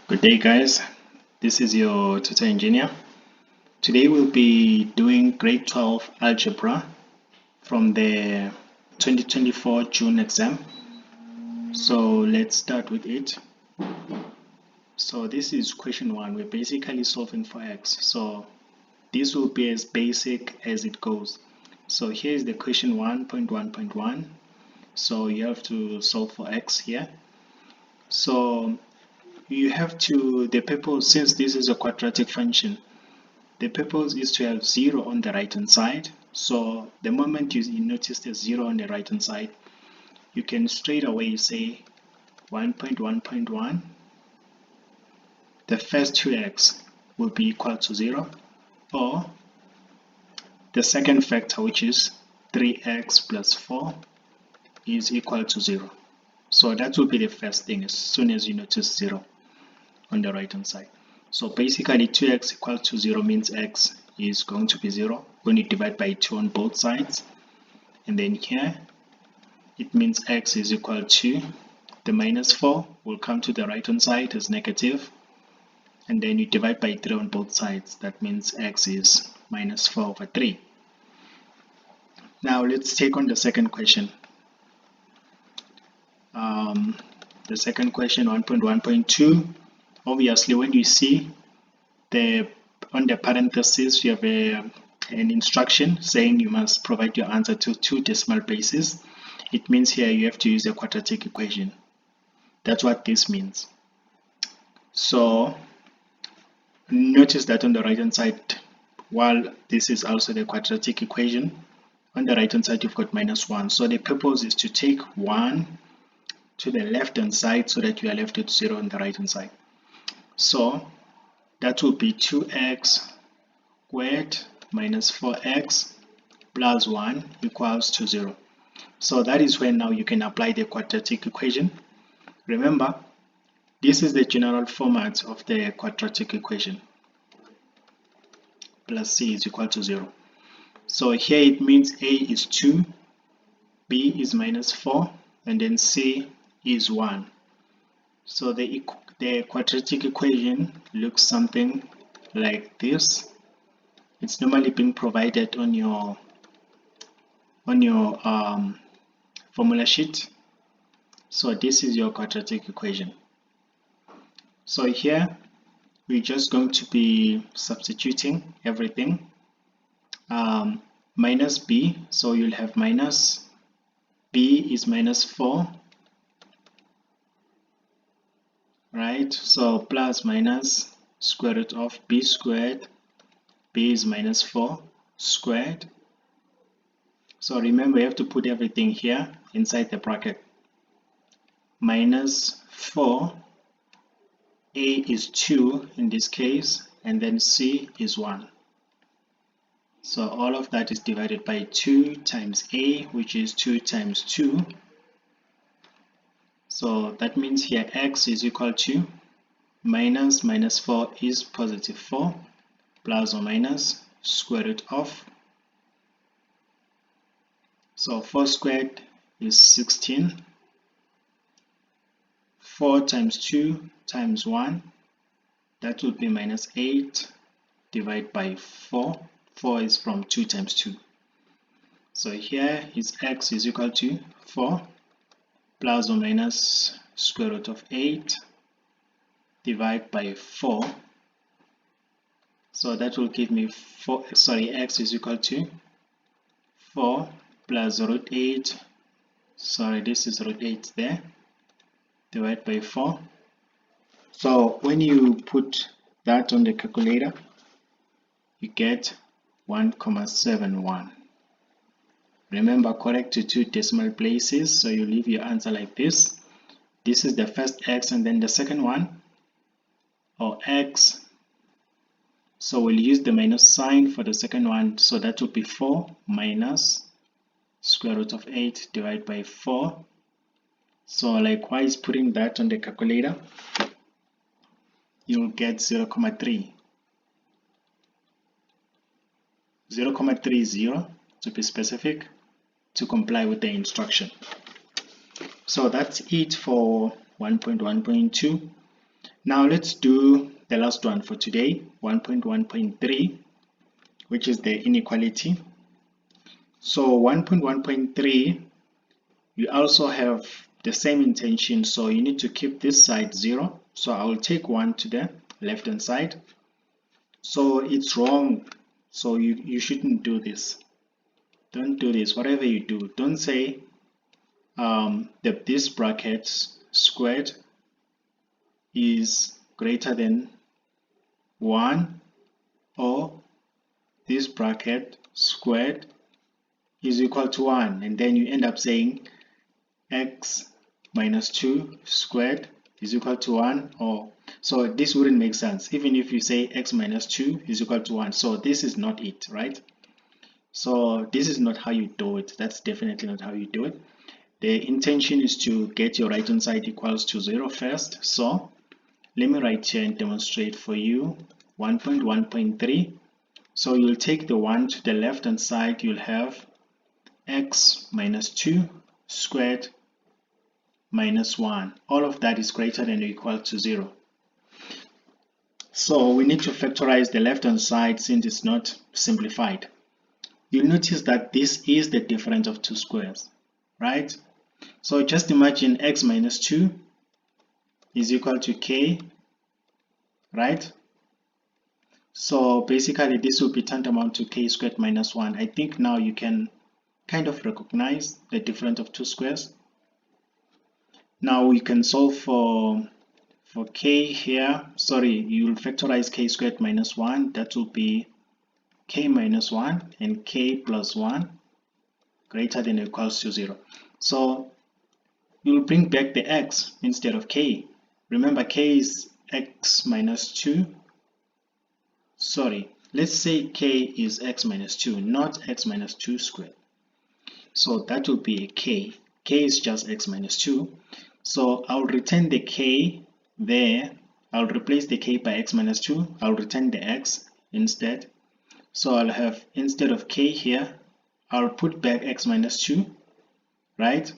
Good day, guys. This is your tutor engineer. Today we'll be doing grade 12 algebra from the 2024 June exam. So let's start with it. So this is question 1. We're basically solving for x. So this will be as basic as it goes. So here is the question 1.1.1. So you have to solve for x here. So you have to, the purpose, since this is a quadratic function, the purpose is to have 0 on the right hand side. So the moment you notice the 0 on the right hand side, you can straight away say 1.1.1, the first 2x will be equal to 0, or the second factor, which is 3x plus 4, is equal to 0. So that will be the first thing as soon as you notice 0 on the right hand side. So basically 2x equal to 0 means x is going to be 0 when you divide by 2 on both sides. And then here it means x is equal to the minus 4 will come to the right hand side as negative, and then you divide by 3 on both sides. That means x is minus 4 over 3. Now let's take on the second question. The second question, 1.1.2. Obviously, when you see on the parentheses, you have an instruction saying you must provide your answer to 2 decimal places. It means here you have to use a quadratic equation. That's what this means. So notice that on the right hand side, while this is also the quadratic equation, on the right hand side you've got minus 1. So the purpose is to take 1 to the left hand side so that you are left with 0 on the right hand side. So that will be 2x squared minus 4x plus 1 equals to 0. So that is when now you can apply the quadratic equation. Remember, this is the general format of the quadratic equation. Plus c is equal to 0. So here it means a is 2, b is minus 4, and then c is 1. So the quadratic equation looks something like this. It's normally being provided on your formula sheet. So this is your quadratic equation. So here we're just going to be substituting everything. Minus b, so you'll have minus b is minus 4, right? So plus minus square root of b squared, b is minus 4 squared. So remember, you have to put everything here inside the bracket. Minus 4, a is 2 in this case, and then c is 1. So all of that is divided by 2 times a, which is 2 times 2. So that means here x is equal to minus 4 is positive 4 plus or minus square root of. So 4 squared is 16. 4 times 2 times 1, that would be minus 8 divided by 4. 4 is from 2 times 2. So here is x is equal to 4 plus or minus square root of 8 divided by 4. So that will give me x is equal to 4 plus root 8. Sorry, this is root 8 there. Divided by 4. So when you put that on the calculator, you get 1,71. Remember, correct to 2 decimal places, so you leave your answer like this. This is the first x, and then the second one, or x. So we'll use the minus sign for the second one, so that will be 4 minus square root of 8 divided by 4. So likewise, putting that on the calculator, you'll get 0,3. 0,30 to be specific, to comply with the instruction. So that's it for 1.1.2. Now let's do the last one for today, 1.1.3, which is the inequality. So 1.1.3, you also have the same intention, so you need to keep this side 0. So I will take 1 to the left hand side. So it's wrong, so you shouldn't do this. Don't do this. Whatever you do, don't say that this bracket squared is greater than 1, or this bracket squared is equal to 1, and then you end up saying x minus 2 squared is equal to 1, or so this wouldn't make sense even if you say x minus 2 is equal to 1. So this is not it, right? So this is not how you do it. That's definitely not how you do it. The intention is to get your right hand side equals to 0 first. So let me write here and demonstrate for you 1.1.3. So you'll take the 1 to the left hand side, you'll have x minus 2 squared minus 1. All of that is greater than or equal to 0. So we need to factorize the left hand side since it's not simplified. You'll notice that this is the difference of two squares, right? So just imagine x minus 2 is equal to k, right? So basically this will be tantamount to k squared minus 1. I think now you can kind of recognize the difference of two squares. Now we can solve for k here. Sorry, you'll factorize k squared minus 1. That will be k minus 1 and k plus 1 greater than or equals to 0. So you'll bring back the x instead of k. Remember, k is x minus 2. Sorry, let's say k is x minus 2, not x minus 2 squared. So that will be a k. K is just x minus 2. So I'll return the k there. I'll replace the k by x minus 2. I'll return the x instead. So I'll have, instead of k here, I'll put back x minus 2, right?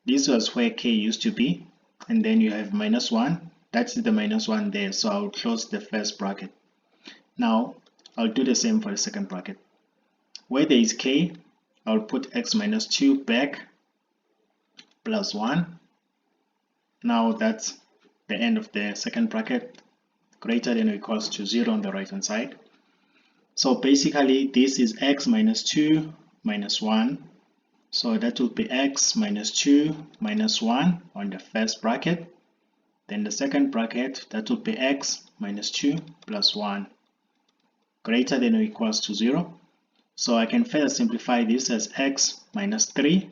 This was where k used to be. And then you have minus 1. That's the minus 1 there. So I'll close the first bracket. Now I'll do the same for the second bracket. Where there is k, I'll put x minus 2 back plus 1. Now that's the end of the second bracket, greater than or equals to 0 on the right hand side. So basically this is x minus 2 minus 1. So that will be x minus 2 minus 1 on the first bracket. Then the second bracket, that will be x minus 2 plus 1 greater than or equals to 0. So I can further simplify this as x minus 3,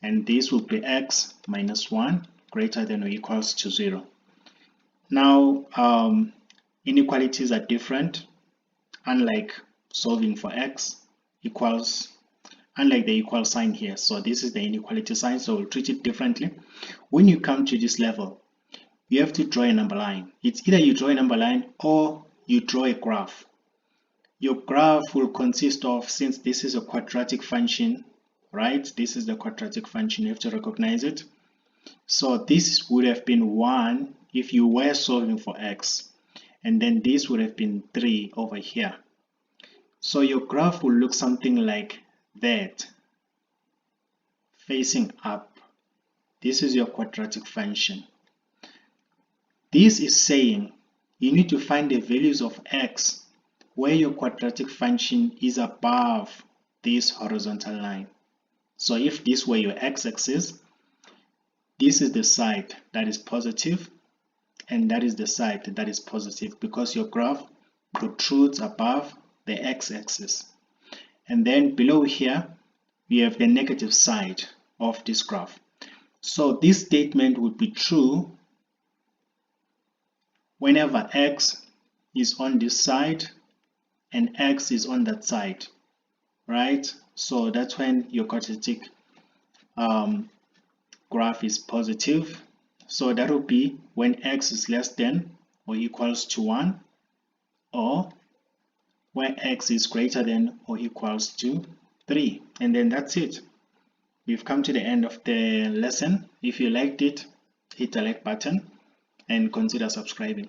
and this will be x minus 1 greater than or equals to 0. Now inequalities are different. Unlike solving for x equals, unlike the equal sign here, so this is the inequality sign, so we'll treat it differently. When you come to this level, you have to draw a number line. It's either you draw a number line or you draw a graph. Your graph will consist of, since this is a quadratic function, right? This is the quadratic function, you have to recognize it. So this would have been 1 if you were solving for x, and then this would have been 3 over here. So your graph will look something like that, facing up. This is your quadratic function. This is saying you need to find the values of x where your quadratic function is above this horizontal line. So if this were your x-axis, this is the side that is positive, and that is the side that is positive, because your graph protrudes above the x-axis. And then below here, we have the negative side of this graph. So this statement would be true whenever x is on this side and x is on that side, right? So that's when your quadratic graph is positive. So that will be when x is less than or equals to 1, or when x is greater than or equals to 3. And then that's it. We've come to the end of the lesson. If you liked it, hit the like button. and consider subscribing.